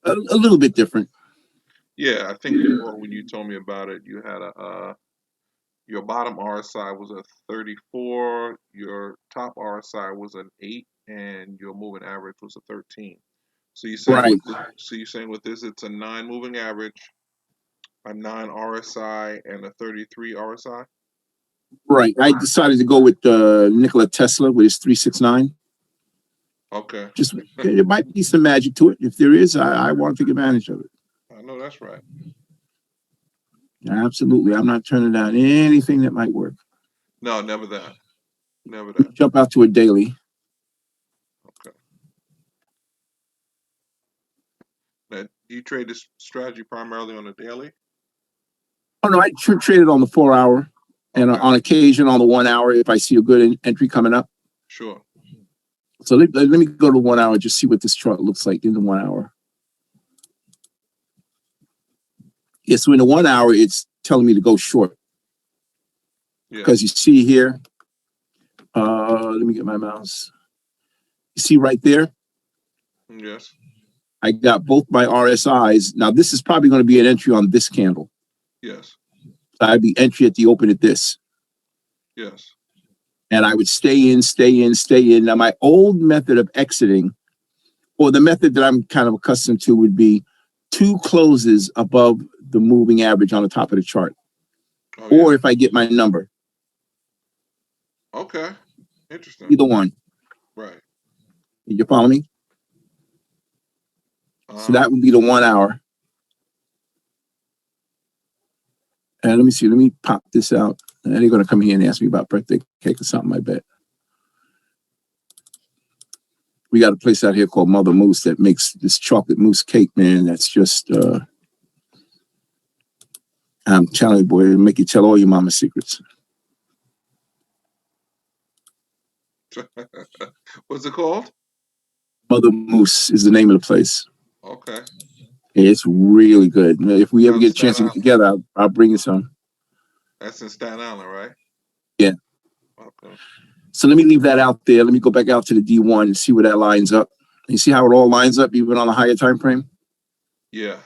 A little bit different. Yeah, I think before when you told me about it, you had your bottom RSI was a 34, your top RSI was an 8, and your moving average was a 13. So you're saying Right. with this, it's a 9 moving average, a 9 RSI, and a 33 RSI. Right. I decided to go with Nikola Tesla with his 369. Okay. Just there might be some magic to it. If there is, I want to take advantage of it. I know that's right. Absolutely. I'm not turning down anything that might work. No, never that. Never that. Jump out to a daily. Okay. Now, do you trade this strategy primarily on a daily? Oh, no, I trade it on the 4 hour and on occasion on the 1 hour if I see a good entry coming up. Sure. So let me go to 1 hour and just see what this chart looks like in the 1 hour. Yeah, so in the 1 hour, it's telling me to go short. Because you see here, let me get my mouse. You see right there? Yes. I got both my RSIs. Now, this is probably going to be an entry on this candle. Yes. So I'd be entry at the open at this. Yes. And I would stay in, stay in, stay in. Now, my old method of exiting, or the method that I'm kind of accustomed to, would be 2 closes above the moving average on the top of the chart. Or if I get my number. Okay. Interesting. Either one. Right. You follow me? So that would be the 1 hour. And let me see. Let me pop this out. And they're going to come here and ask me about birthday cake or something, I bet. We got a place out here called Mother Moose that makes this chocolate mousse cake, man. That's just, I'm telling you, boy, it'll make you tell all your mama's secrets. What's it called? Mother Moose is the name of the place. Okay. It's really good. If we ever get a chance to get together, I'll bring you some. That's in Staten Island, right? Yeah. Okay. So let me leave that out there. Let me go back out to the D1 and see where that lines up. You see how it all lines up even on a higher time frame? Yeah.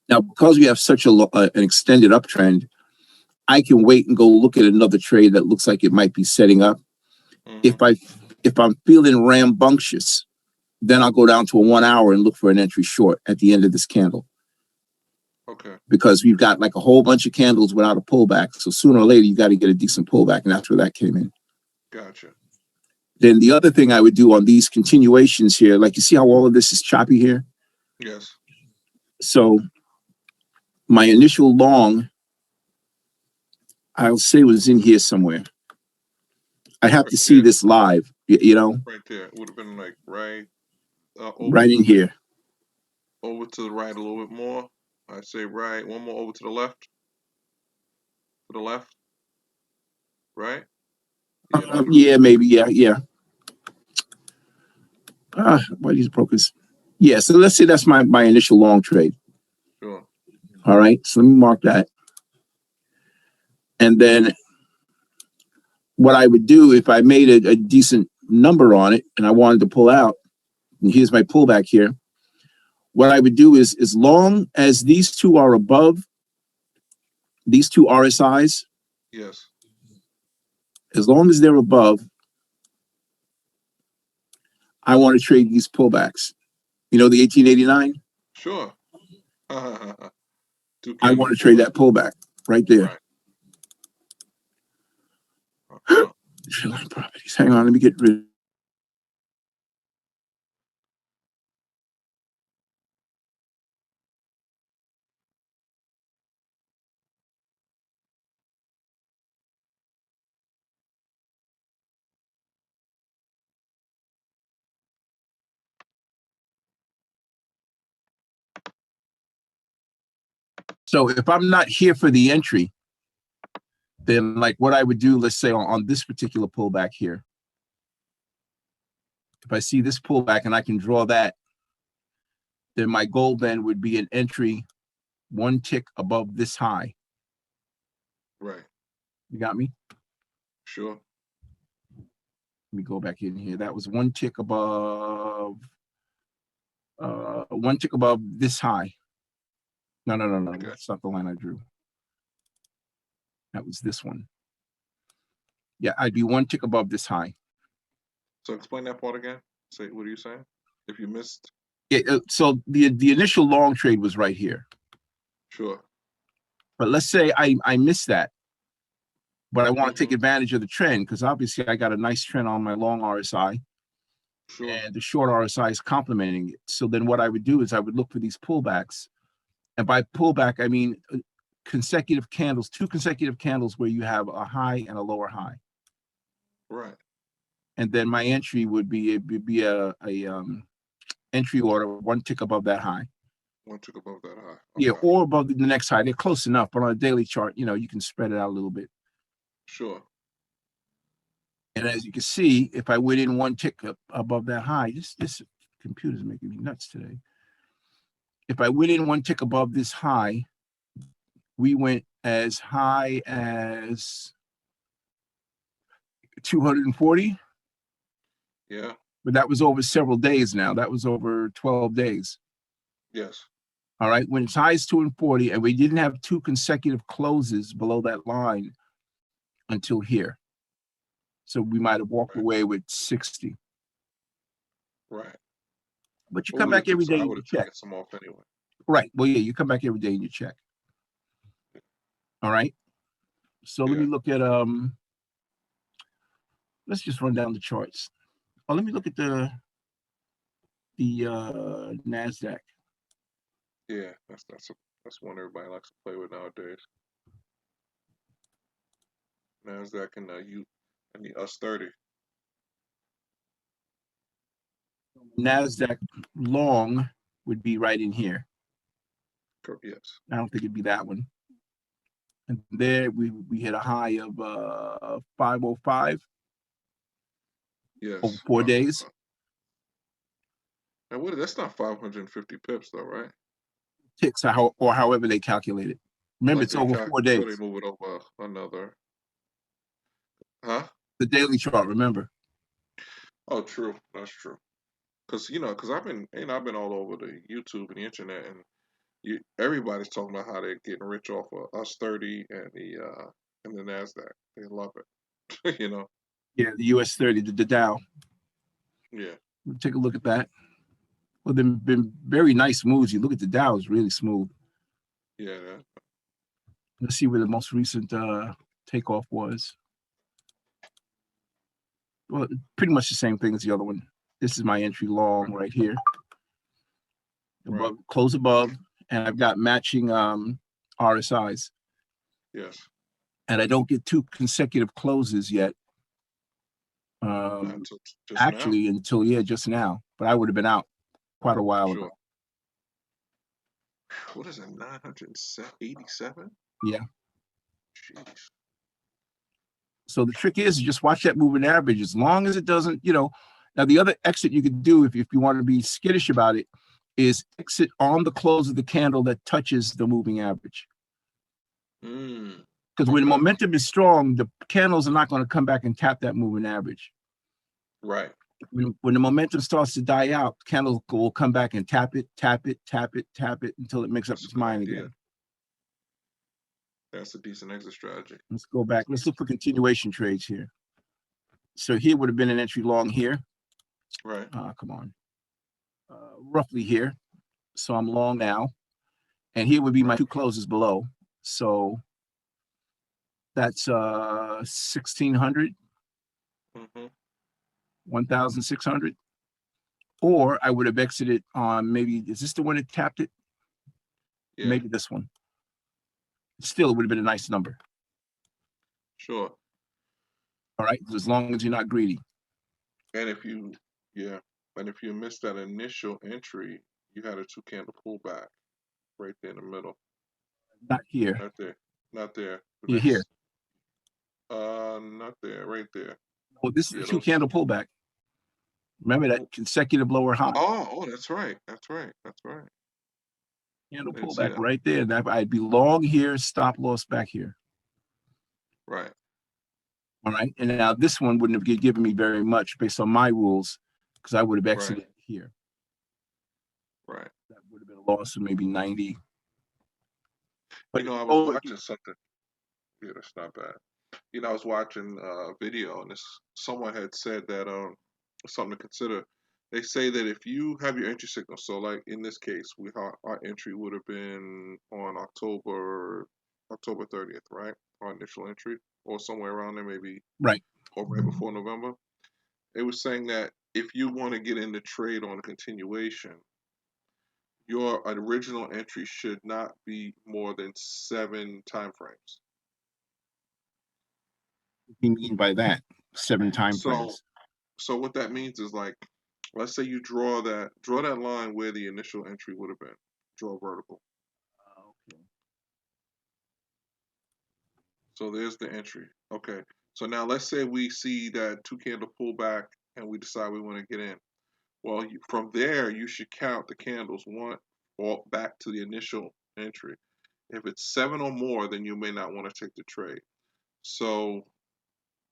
Now, because we have such an extended uptrend, I can wait and go look at another trade that looks like it might be setting up. If I'm feeling rambunctious, then I'll go down to a 1 hour and look for an entry short at the end of this candle. Okay. Because we've got like a whole bunch of candles without a pullback. So sooner or later, you got to get a decent pullback. And that's where that came in. Gotcha. Then the other thing I would do on these continuations here, like you see how all of this is choppy here? Yes. So my initial long, I'll say was in here somewhere. I have to see this live, you know? Right there. It would have been like right in here. Over to the right a little bit more. I say right. One more over to the left. To the left. Right? Yeah, maybe. Yeah. Why these brokers? Yeah, so let's say that's my initial long trade. Sure. All right, so let me mark that. And then what I would do if I made a decent number on it and I wanted to pull out, and here's my pullback here. What I would do is, as long as these two are above these two RSIs, yes, as long as they're above, I want to trade these pullbacks. You know, the 1889? Sure. I want to trade that pullback right there. Right. Properties. Hang on, let me get rid of. So if I'm not here for the entry, then like what I would do, let's say on this particular pullback here, if I see this pullback and I can draw that, then my goal then would be an entry 1 tick above this high. Right. You got me? Sure. Let me go back in here. That was 1 tick above one tick above this high. No, Okay. that's not the line I drew. That was this one. Yeah, I'd be one tick above this high. So explain that part again. Say, what are you saying? If you missed, So the initial long trade was right here. sure. But let's say I missed that, but I want to take advantage of the trend because obviously I got a nice trend on my long RSI, Sure. and the short RSI is complementing it. So then what I would do is I would look for these pullbacks, and by pullback I mean consecutive candles, 2 consecutive candles where you have a high and a lower high. Right. And then my entry would be a entry order 1 tick above that high. 1 tick above that high. Okay. Yeah, or above the next high. They're close enough, but on a daily chart, you can spread it out a little bit. Sure. And as you can see, if I went in 1 tick above that high, this computer's making me nuts today. If I went in 1 tick above this high, we went as high as 240. Yeah. But that was over several days now. That was over 12 days. Yes. All right. When it's high as 240, and we didn't have 2 consecutive closes below that line until here. So we might have walked away with 60. Right. But you come back every day and you check. Some off anyway. Right. Well, yeah, you come back every day and you check. All right. So let me look at let's just run down the charts. Oh, let me look at the NASDAQ. Yeah, that's one everybody likes to play with nowadays. NASDAQ and the US30. NASDAQ long would be right in here. Yes. I don't think it'd be that one. And there we hit a high of 505. Yes. Over 4 days. And that's not 550 pips though, right? Ticks or however they calculate it. Remember, it's over 4 days. So they move it over another. Huh? The daily chart, remember. Oh, true. That's true. Because I've been all over the YouTube and the internet, and everybody's talking about how they're getting rich off of US30 and the NASDAQ. They love it. Yeah, the US30, the Dow. Yeah. We'll take a look at that. Well, they've been very nice moves. You look at the Dow, it's really smooth. Yeah. Let's see where the most recent takeoff was. Well, pretty much the same thing as the other one. This is my entry long right here. Above, close above, and I've got matching RSIs. Yes. And I don't get 2 consecutive closes yet. Until just now. But I would have been out quite a while ago. What is it, 987? Yeah. Jeez. So the trick is just watch that moving average. As long as it doesn't, now the other exit you could do if you want to be skittish about it is exit on the close of the candle that touches the moving average. Because when momentum is strong, the candles are not going to come back and tap that moving average. Right. When the momentum starts to die out, the candle will come back and tap it until it makes up its mind again. That's a decent exit strategy. Let's go back. Let's look for continuation trades here. So here would have been an entry long here. Right. Come on. Roughly here. So I'm long now. And here would be my 2 closes below. So that's 1,600. 1,600. Or I would have exited on maybe, is this the one that tapped it? Yeah. Maybe this one. Still, it would have been a nice number. Sure. All right, as long as you're not greedy. And if you missed that initial entry, you had a 2 candle pullback right there in the middle. Not here. Not there. Here. Not there. Right there. Well, this is a 2 candle pullback. Remember that consecutive lower high. Oh, that's right. Candle pullback right there. That I'd be long here, stop loss back here. Right. All right. And now this one wouldn't have given me very much based on my rules because I would have exited here. Right. loss of maybe 90. But I was oh, watching something. Yeah, that's not bad. I was watching a video, and someone had said that something to consider. They say that if you have your entry signal, so like in this case, our entry would have been on October 30th, right? Our initial entry, or somewhere around there, maybe, right. or right before November. It was saying that if you want to get in the trade on a continuation, your original entry should not be more than 7 time frames. What do you mean by that? 7 time So, frames. so what that means is, like, let's say you draw that line where the initial entry would have been. Draw vertical. Okay. So there's the entry. Okay. So now let's say we see that 2 candle pullback and we decide we want to get in. Well, from there you should count the candles one or back to the initial entry. If it's 7 or more, then you may not want to take the trade. So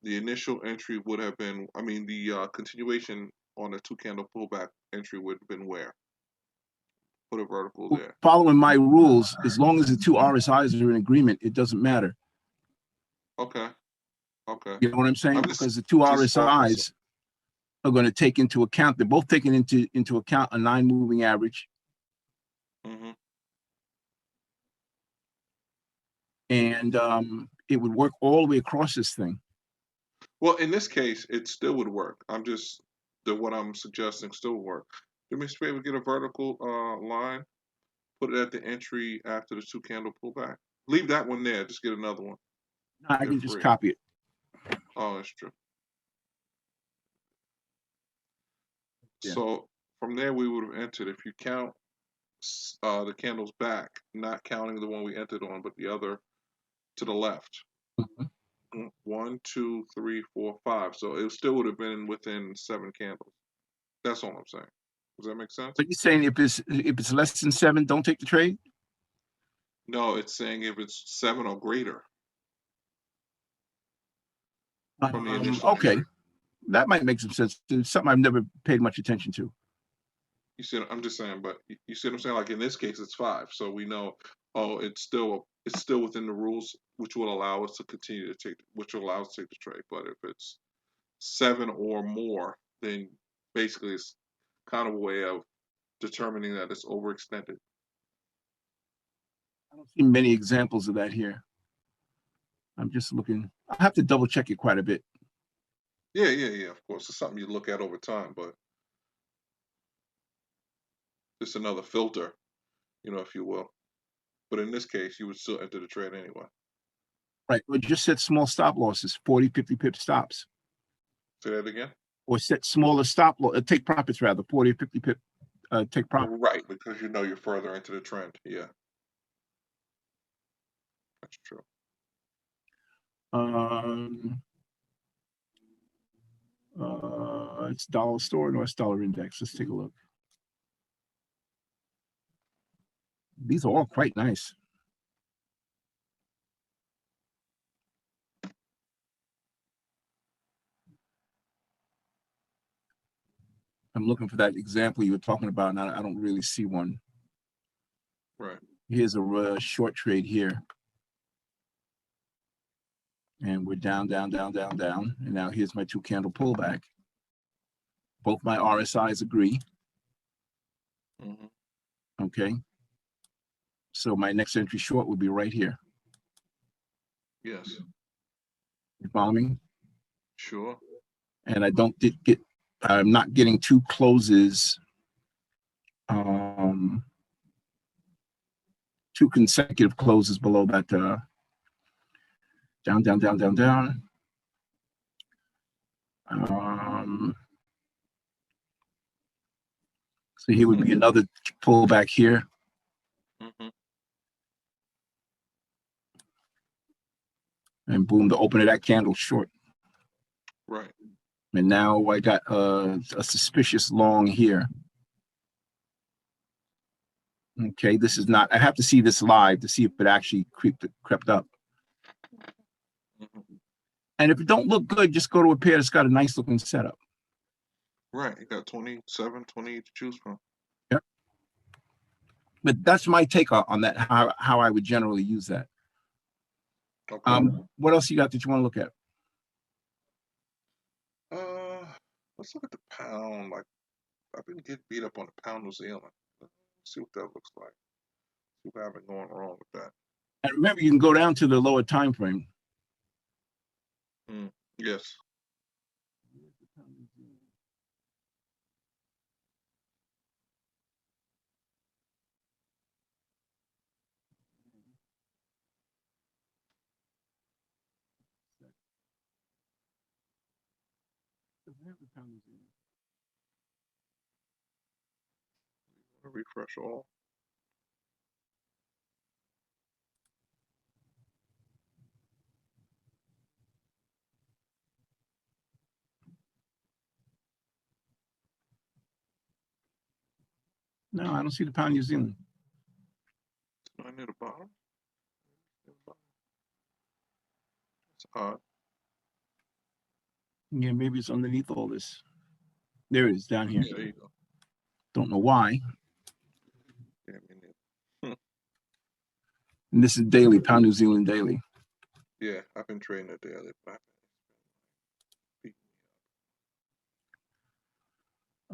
the initial entry would have been, the continuation on a 2 candle pullback entry would have been where? Put a vertical there. Following my rules, as long as the 2 RSIs are in agreement, it doesn't matter. Okay. Okay. You know what I'm saying? I'm just Because the 2 RSIs are going to take into account, they're both taking into account a 9 moving average. Mhm. And it would work all the way across this thing. Well, in this case, it still would work. What I'm suggesting still would work. Do me a favor, get a vertical line, put it at the entry after the 2 candle pullback. Leave that one there. Just get another one. I They're can just free. copy it. Oh, that's true. Yeah. So from there, we would have entered. If you count the candles back, not counting the one we entered on, but the other to the left. Mhm. 1, 2, 3, 4, 5. So it still would have been within 7 candles. That's all I'm saying. Does that make sense? But you're saying if it's less than 7, don't take the trade? No, it's saying if it's 7 or greater from the initial Okay, entry. that might make some sense. It's something I've never paid much attention to. You see, I'm just saying, but you see what I'm saying? Like in this case, it's 5, so we know, it's still within the rules, which will allow us to which will allow us to take the trade. But if it's 7 or more, then basically it's kind of a way of determining that it's overextended. I don't see many examples of that here. I'm just looking. I have to double check it quite a bit. Yeah. Of course, it's something you look at over time, but it's another filter, if you will. But in this case, you would still enter the trade anyway. Right. Or just set small stop losses, 40, 50 pip stops. Say that again? Or set smaller stop loss, take profits rather, 40 or 50 pip, take profit. Right, because you're further into the trend. Yeah. That's true. It's dollar store and US dollar index. Let's take a look. These are all quite nice. I'm looking for that example you were talking about, and I don't really see one. Right. Here's a short trade here. And we're down. And now here's my 2 candle pullback. Both my RSIs agree. Mm-hmm. Okay. So my next entry short would be right here. Yes. You follow me? Sure. And I'm not getting 2 closes, 2 consecutive closes below that, down. So here would be another pullback here. Mm-hmm. And boom, the open of that candle short. Right. And now I got a suspicious long here. Okay, this is not, I have to see this live to see if it actually crept up. Mm-hmm. And if it don't look good, just go to a pair that's got a nice looking setup. Right. You got 27, 28 to choose from. Yep. But that's my take on that, how I would generally use that. Okay. What else you got that you want to look at? Let's look at the pound. Like I've been getting beat up on the pound New Zealand. Let's see what that looks like. See what I've been going wrong with that. And remember, you can go down to the lower time frame. Yes. Refresh all. No, I don't see the pound New Zealand. It's not near the bottom. It's odd. Yeah, maybe it's underneath all this. There it is, down here. Yeah, there you go. Don't know why. Yeah, me neither. And this is daily, pound New Zealand daily. Yeah, I've been trading it daily, but I've been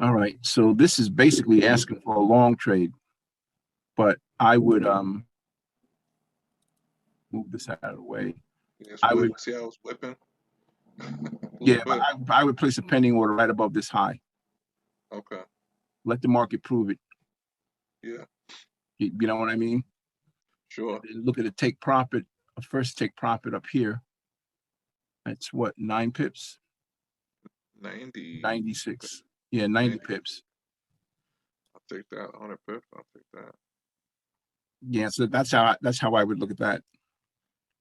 All right, so this is basically asking for a long trade, but I would move this out of the way. It's I would, see how it's whipping? yeah, but I would place a pending order right above this high. Okay. Let the market prove it. Yeah. You know what I mean? Sure. Look at the take profit. First take profit up here. That's what, 9 pips? 96. Yeah, 90 pips. I'll take that. 100 pips. I'll take that. Yeah, so that's how I would look at that.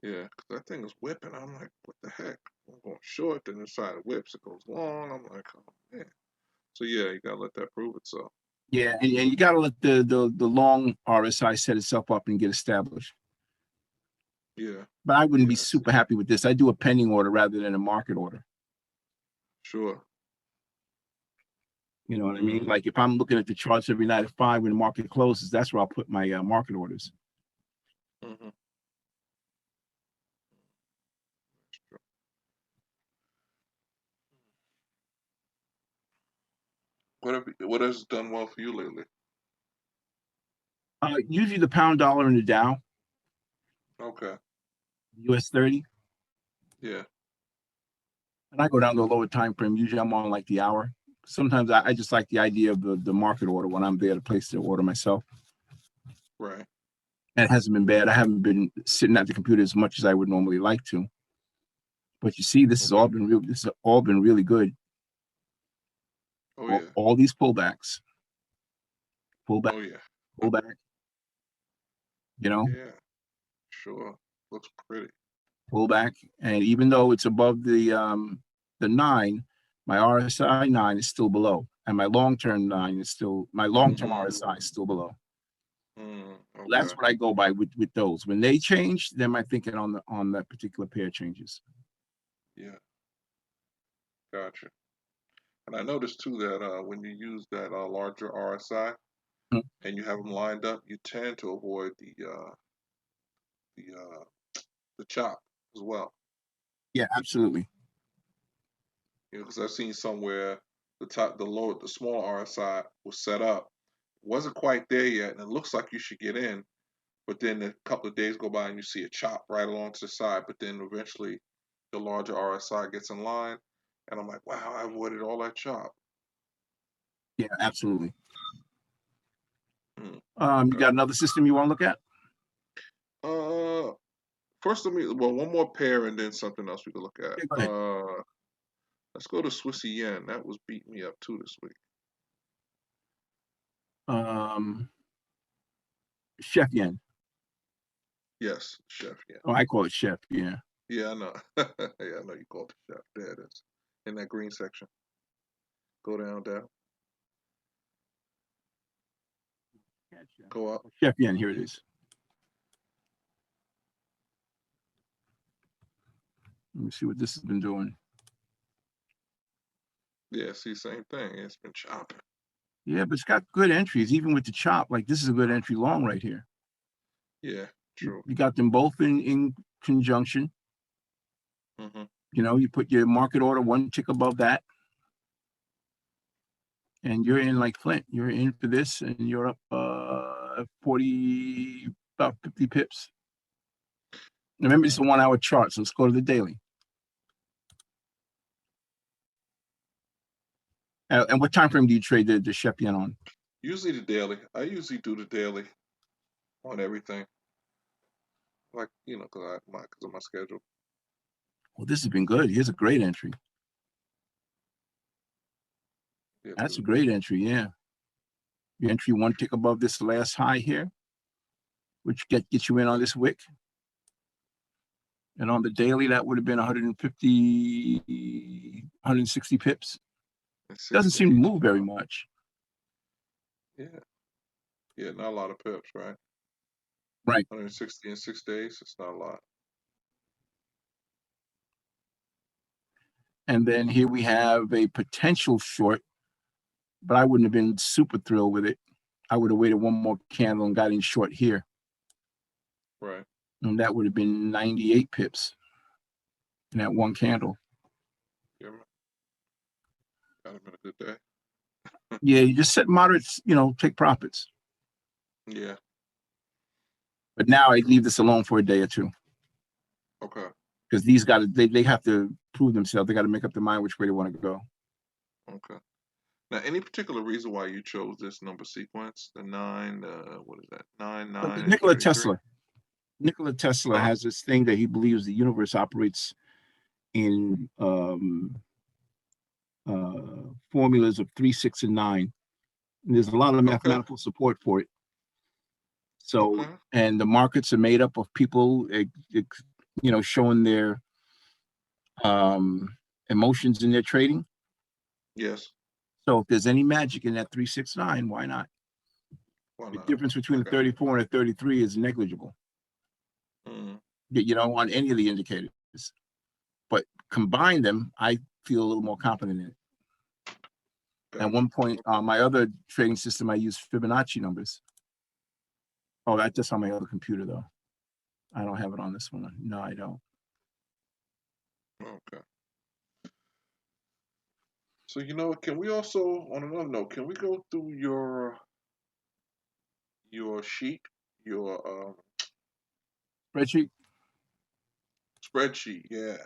Yeah, because that thing is whipping. I'm like, what the heck? I'm going short, then the side whips, it goes long. I'm like, oh man. So yeah, you gotta let that prove itself. Yeah, and you gotta let the long RSI set itself up and get established. Yeah. But I wouldn't be super happy with this. I do a pending order rather than a market order. Sure. You know what I mean? Like if I'm looking at the charts every night at 5 when the market closes, that's where I'll put my market orders. Mm-hmm. What has done well for you lately? Usually the pound dollar and the Dow. Okay. US 30. Yeah. And I go down to a lower time frame. Usually I'm on like the hour. Sometimes I just like the idea of the market order when I'm there to place the order myself. Right. And it hasn't been bad. I haven't been sitting at the computer as much as I would normally like to. But you see, this has all been really good. Oh yeah. All these pullbacks. Pullback. Oh yeah. Pullback. You know? Yeah. Sure. Looks pretty. Pullback. And even though it's above the 9, my RSI 9 is still below. And my long-term 9 is still, my long-term RSI is still below. Okay. That's what I go by with those. When they change, then my thinking on that particular pair changes. Yeah. Gotcha. And I noticed too that when you use that larger RSI and you have them lined up, you tend to avoid the the chop as well. Yeah, absolutely. You know, because I've seen somewhere the small RSI was set up, wasn't quite there yet, and it looks like you should get in, but then a couple of days go by and you see a chop right along to the side, but then eventually the larger RSI gets in line, and I'm like, wow, I avoided all that chop. Yeah, absolutely. You got another system you want to look at? First, one more pair and then something else we can look at. Yeah, go ahead. Let's go to Swissy yen. That was beating me up too this week. Chef yen. Yes, chef yen. Oh, I call it chef. Yeah. Yeah, I know. Yeah, I know you called it chef. There it is. In that green section. Go down. Go up. Chef yen. Here it is. Let me see what this has been doing. Yeah, see, same thing. It's been chopping. Yeah, but it's got good entries, even with the chop. Like this is a good entry long right here. Yeah, true. You got them both in conjunction. Mm-hmm. You know, you put your market order one tick above that, and you're in like Flint. You're in for this, and you're up 40, about 50 pips. Remember, it's a 1 hour chart, so let's go to the daily. And what time frame do you trade the Shep Yen on? Usually the daily. I usually do the daily on everything. Like, because of my schedule. Well, this has been good. Here's a great entry. Yeah, That's a great entry, yeah. Your entry one tick above this last high here, which gets you in on this wick. And on the daily, that would have been 150, 160 pips. Doesn't seem to move very much. Yeah. Yeah, not a lot of pips, right? Right. 160 in 6 days, it's not a lot. And then here we have a potential short, but I wouldn't have been super thrilled with it. I would have waited one more candle and got in short here. Right. And that would have been 98 pips in that one candle. Yeah, got him in a good day. Yeah, you just set moderates, take profits. Yeah. But now I leave this alone for a day or two. Okay. Because these guys, they have to prove themselves. They got to make up their mind which way they want to go. Okay. Now, any particular reason why you chose this number sequence? The 9, what is that? 9, 9, and Nikola 33? Tesla. Nikola Tesla has this thing that he believes the universe operates in formulas of 3, 6, and 9. And there's a lot of mathematical support for it. So, and the markets are made up of people, showing their emotions in their trading. Yes. So if there's any magic in that 3, 6, 9, why not? The difference between a 34 and a 33 is negligible. On any of the indicators. But combine them, I feel a little more confident in it. At one point, on my other trading system, I use Fibonacci numbers. Oh, that's just on my other computer, though. I don't have it on this one. No, I don't. Okay. So, can we also, on another note, can we go through your sheet, your Spreadsheet? Spreadsheet, yeah.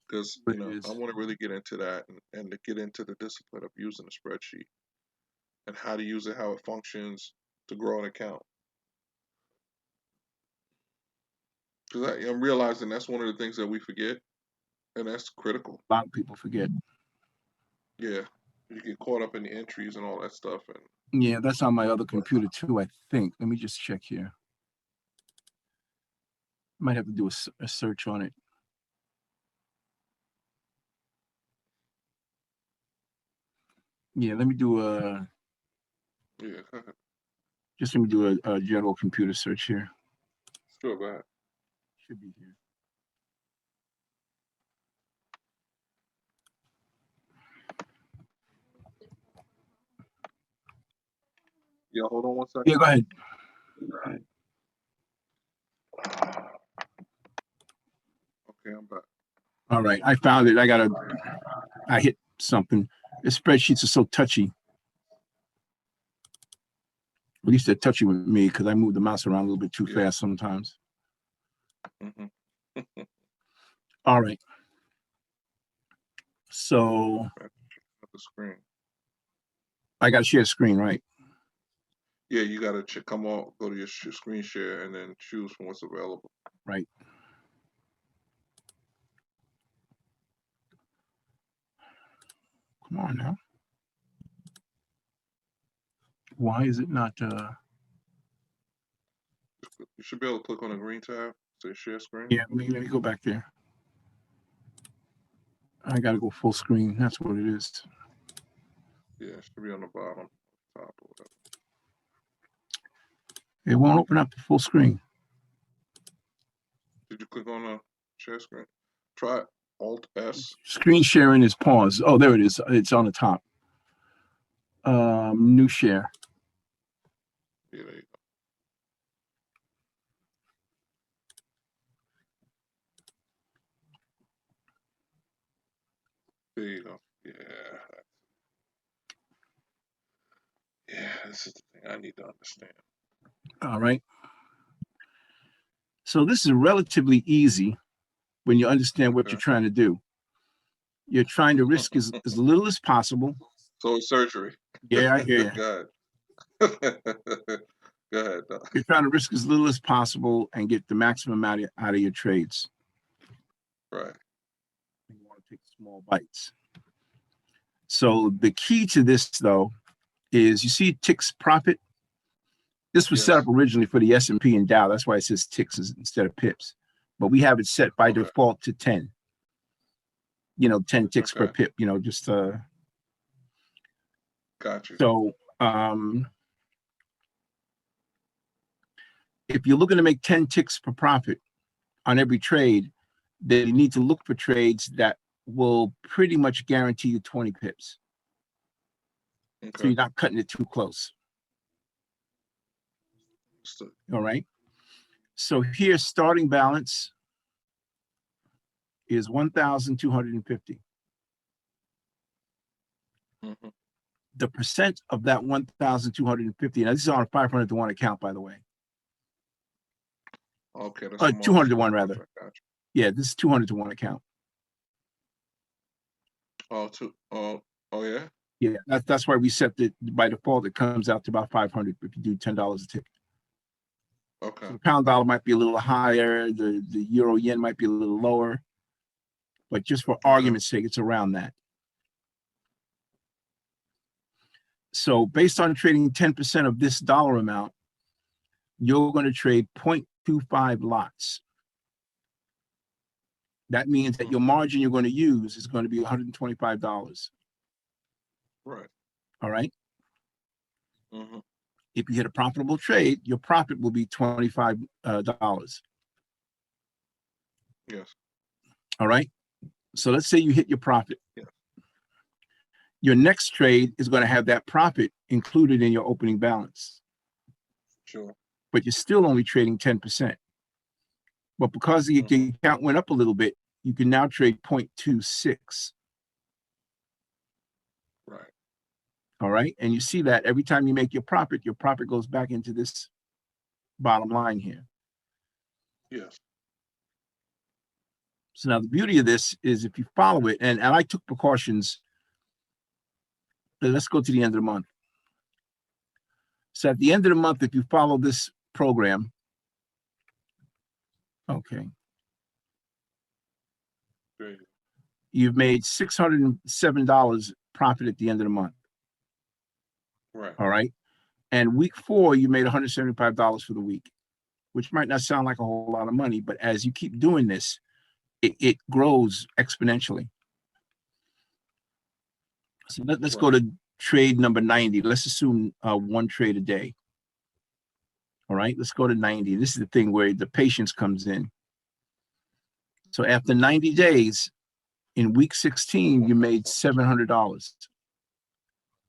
Because, I want to really get into that and to get into the discipline of using a spreadsheet and how to use it, how it functions to grow an account. Because I'm realizing that's one of the things that we forget, and that's critical. A lot of people forget. Yeah, you get caught up in the entries and all that stuff. And yeah, that's on my other computer too, I think. Let me just check here. Might have to do a search on it. Yeah, let me do a. Yeah. Just let me do a general computer search here. Sure, go ahead. Should be here. Yeah, hold on one second. Yeah, go ahead. Okay, I'm back. All right, I found it. I hit something. The spreadsheets are so touchy. At least they're touchy with me because I move the mouse around a little bit too fast sometimes. All right. So the screen. I got to share screen, right? Yeah, you got to come on, go to your screen share, and then choose from what's available. Right. Come on now. Why is it not? You should be able to click on the green tab, say share screen. Yeah, let me go back there. I got to go full screen. That's what it is. Yeah, it should be on the bottom, top, or whatever. It won't open up the full screen. Did you click on the share screen? Try Alt S. Screen sharing is paused. Oh, there it is. It's on the top. New share. Yeah, there you go. There you go. Yeah. Yeah, this is the thing I need to understand. All right. So this is relatively easy when you understand what Okay. you're trying to do. You're trying to risk as little as possible. So it's surgery. Yeah, I hear you. Go ahead. Go ahead. You're trying to risk as little as possible and get the maximum out of your trades. Right. You want to take small bites. So the key to this, though, is you see ticks profit. This was set up originally for the S&P and Dow. That's why it says ticks instead of pips. But we have it set by default to 10. 10 ticks per pip. Just Got you. So if you're looking to make 10 ticks per profit on every trade, then you need to look for trades that will pretty much guarantee you 20 pips. Okay. So you're not cutting it too close. All right. So here, starting balance is 1,250. Mm-hmm. The percent of that 1,250, now this is on a 500 to 1 account, by the way. Okay. That's 200 to 1, rather. Gotcha. Yeah, this is 200 to 1 account. Oh, yeah? Yeah, that's why we set it by default. It comes out to about 500 if you do $10 a tick. Okay. So the pound dollar might be a little higher. The euro yen might be a little lower. But just for argument's sake, it's around that. So based on trading 10% of this dollar amount, you're going to trade 0.25 lots. That means that your margin you're going to use is going to be $125. Right. All right. Mm-hmm. If you hit a profitable trade, your profit will be $25. Yes. All right. So let's say you hit your profit. Yeah. Your next trade is going to have that profit included in your opening balance. Sure. But you're still only trading 10%. But because the account went up a little bit, you can now trade 0.26. Right. All right. And you see that every time you make your profit goes back into this bottom line here. Yes. So now the beauty of this is if you follow it, and I took precautions. Let's go to the end of the month. So at the end of the month, if you follow this program, okay, Great. You've made $607 profit at the end of the month. Right. All right. And week 4, you made $175 for the week, which might not sound like a whole lot of money, but as you keep doing this, it grows exponentially. So let's go to trade number 90. Let's assume 1 trade a day. All right, let's go to 90. This is the thing where the patience comes in. So after 90 days, in week 16, you made $700.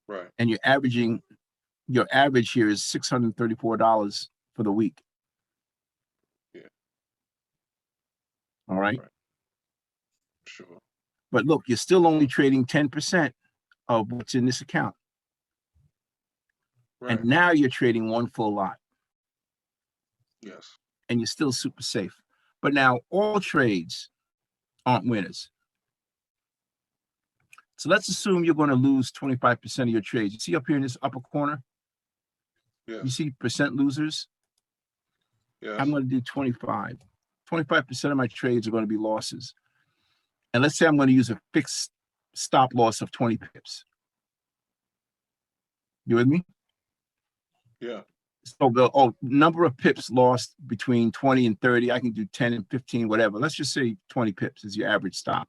Right. And your average here is $634 for the week. Yeah. All right. Sure. But look, you're still only trading 10% of what's in this account. Right. And now you're trading 1 full lot. Yes. And you're still super safe. But now all trades aren't winners. So let's assume you're going to lose 25% of your trades. You see up here in this upper corner? Yes. You see percent losers? Yes. I'm going to do 25. 25% of my trades are going to be losses. And let's say I'm going to use a fixed stop loss of 20 pips. You with me? Yeah. So the number of pips lost between 20 and 30, I can do 10 and 15, whatever. Let's just say 20 pips is your average stop.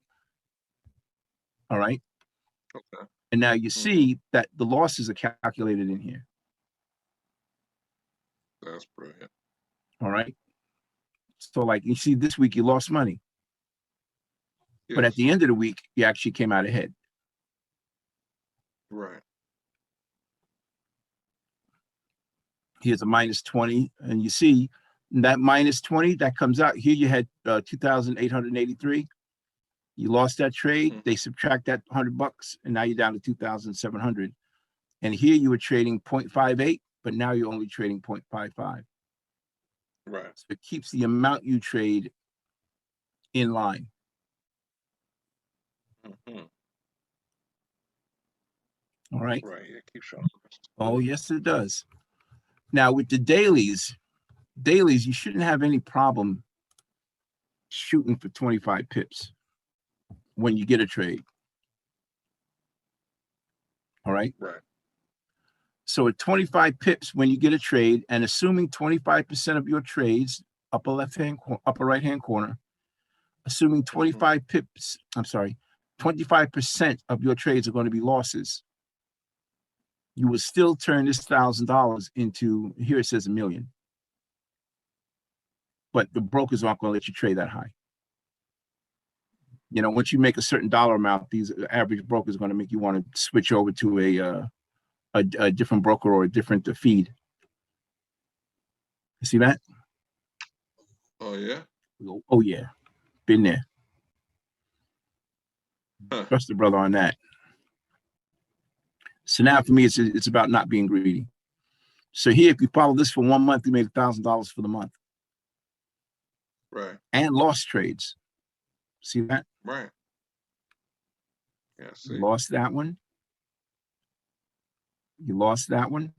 All right. Okay. And now you see that the losses are calculated in here. That's brilliant. All right. So like you see this week, you lost money. Yes. But at the end of the week, you actually came out ahead. Right. Here's a minus 20, and you see that minus 20 that comes out here. You had 2,883. You lost that trade. They subtract that $100, and now you're down to 2,700. And here you were trading 0.58, but now you're only trading 0.55. Right. So it keeps the amount you trade in line. All right. Right. Yeah. Keep showing. Oh, yes, it does. Now with the dailies, you shouldn't have any problem shooting for 25 pips when you get a trade. All right. Right. So at 25 pips when you get a trade, and assuming 25% of your trades, upper right hand corner, assuming 25 pips, I'm sorry, 25% of your trades are going to be losses, you will still turn this $1,000 into, here it says $1 million. But the brokers aren't going to let you trade that high. You know, once you make a certain dollar amount, these average brokers are going to make you want to switch over to a different broker or a different feed. You see that? Oh yeah. Oh yeah, been there. Huh. Trust the brother on that. So now for me, it's about not being greedy. So here, if you follow this for 1 month, you made $1,000 for the month. Right. And lost trades. See that? Right. Yeah. See. You lost that one. You lost that one.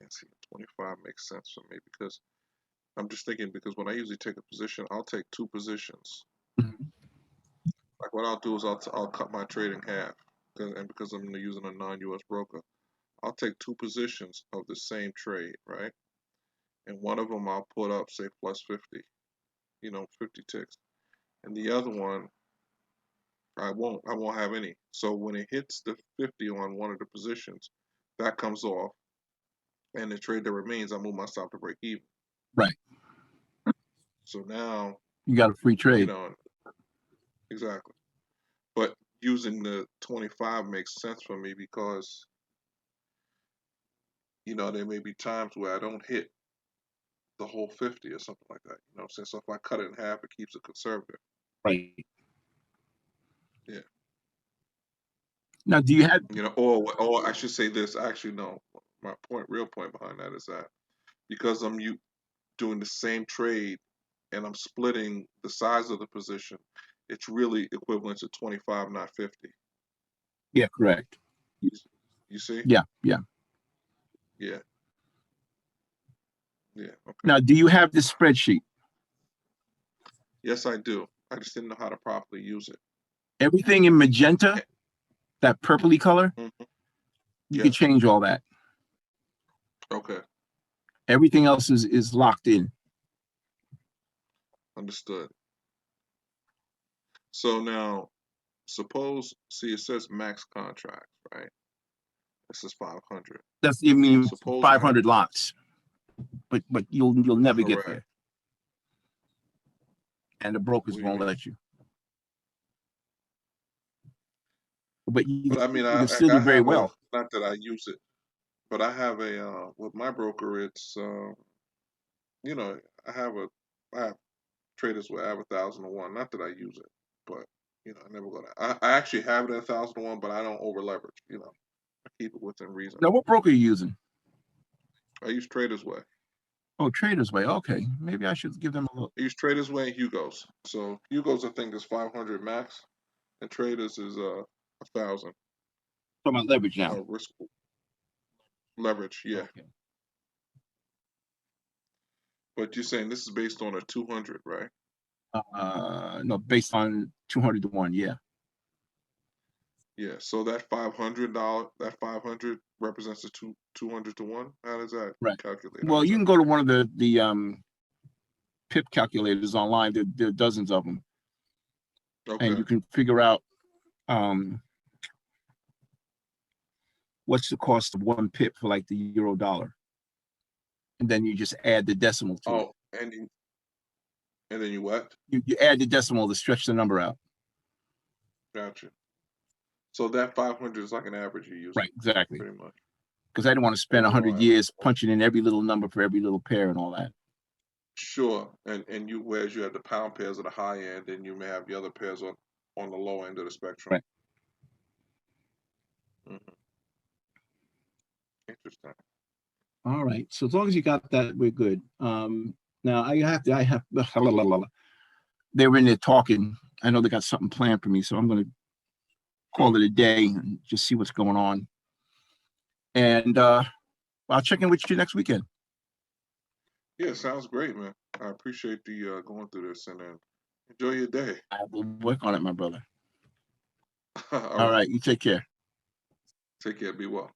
Yeah, see, 25 makes sense for me because I'm just thinking because when I usually take a position, I'll take 2 positions. Like what I'll do is I'll cut my trade in half, and because I'm using a non-US broker, I'll take 2 positions of the same trade, right? And one of them I'll put up, say, plus 50, 50 ticks, and the other one I won't have any. So when it hits the 50 on one of the positions, that comes off, and the trade that remains, I move my stop to break even. Right. So now you got a free trade. Exactly. But using the 25 makes sense for me because there may be times where I don't hit the whole 50 or something like that. You know what I'm saying? So if I cut it in half, it keeps it conservative. Right. Yeah. Now, do you have? Or I should say this. Actually, no. My real point behind that is that because I'm doing the same trade and I'm splitting the size of the position, it's really equivalent to 25, not 50. Yeah, correct. You see? Yeah. Yeah. Yeah. Okay. Now, do you have this spreadsheet? Yes, I do. I just didn't know how to properly use it. Everything in magenta, that purpley color, you can change all that. Okay. Everything else is locked in. Understood. So now, see, it says max contract, right? This is 500. That's I mean Suppose 500 lots, but you'll never get there, and the brokers won't let you. But you can still do very well. Not that I use it, but I have with my broker. It's I have traders where I have 1,001. Not that I use it, but I never go to. I actually have it at 1,001, but I don't over leverage. I keep it within reason. Now, what broker are you using? I use Traders Way. Oh, Traders Way. Okay, maybe I should give them a look. I use Traders Way and Hugo's. So Hugo's I think is 500 max, and Traders is 1,000. Talking about leverage now. Risk leverage, yeah. Okay. But you're saying this is based on a 200, right? No, based on 200 to 1. Yeah. Yeah. So that $500 represents a 200 to 1. How does that calculate? Well, you can go to one of the pip calculators online. There are dozens of them. Okay. And you can figure out what's the cost of 1 pip for like the euro dollar, and then you just add the decimal to it. And then you what? You add the decimal to stretch the number out. Gotcha. So that 500 is like an average you're using, Right, exactly. pretty much. Because I didn't want to spend Overall 100 average. years punching in every little number for every little pair and all that. Sure. And you, whereas you have the pound pairs at the high end, and you may have the other pairs on the low end of the spectrum. Right. Hmm. Interesting. All right. So as long as you got that, we're good. Now I have they were in there talking. I know they got something planned for me, so I'm going to call it a day and just see what's going on. And I'll check in with you next weekend. Yeah, sounds great, man. I appreciate the going through this, and enjoy your day. I will work on it, my brother. All All right. right. You take care. Take care. Be well.